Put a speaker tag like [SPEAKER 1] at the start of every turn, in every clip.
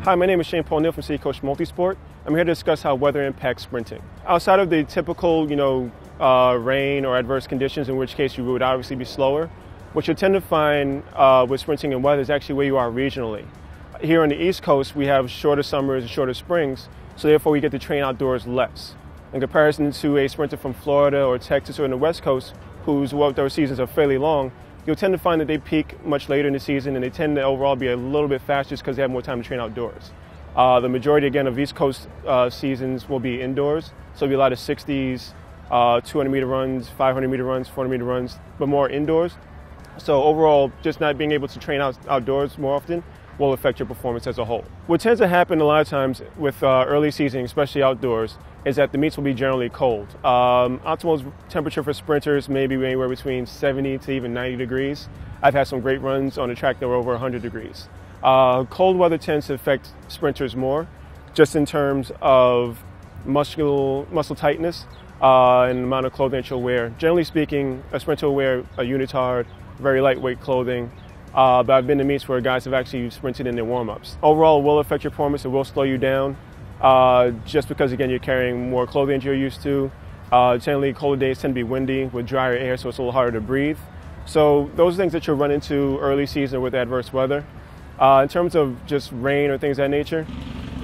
[SPEAKER 1] Hi, my name is Shane Paul Neal from City Coach Multisport. I'm here to discuss how weather impacts sprinting. Outside of the typical, rain or adverse conditions, in which case you would obviously be slower, what you'll tend to find with sprinting and weather is actually where you are regionally. Here on the East Coast, we have shorter summers and shorter springs, so therefore we get to train outdoors less. In comparison to a sprinter from Florida or Texas or in the West Coast, whose outdoor seasons are fairly long, you'll tend to find that they peak much later in the season and they tend to overall be a little bit faster just because they have more time to train outdoors. The majority, again, of East Coast seasons will be indoors, so it'll be a lot of 60s, 200-meter runs, 500-meter runs, 400-meter runs, but more indoors. So overall, just not being able to train outdoors more often will affect your performance as a whole. What tends to happen a lot of times with early season, especially outdoors, is that the meets will be generally cold. Optimal temperature for sprinters may be anywhere between 70 to even 90 degrees. I've had some great runs on a track that were over 100 degrees. Cold weather tends to affect sprinters more, just in terms of muscle tightness and the amount of clothing that you'll wear. Generally speaking, a sprinter will wear a unitard, very lightweight clothing, but I've been to meets where guys have actually sprinted in their warm-ups. Overall, it will affect your performance, it will slow you down, just because, again, you're carrying more clothing than you're used to. Generally, colder days tend to be windy with drier air, so it's a little harder to breathe. So those are things that you'll run into early season with adverse weather. In terms of just rain or things of that nature,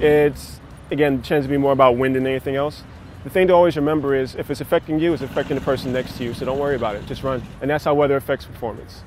[SPEAKER 1] it's, again, tends to be more about wind than anything else. The thing to always remember is if it's affecting you, it's affecting the person next to you, so don't worry about it, just run. And that's how weather affects performance.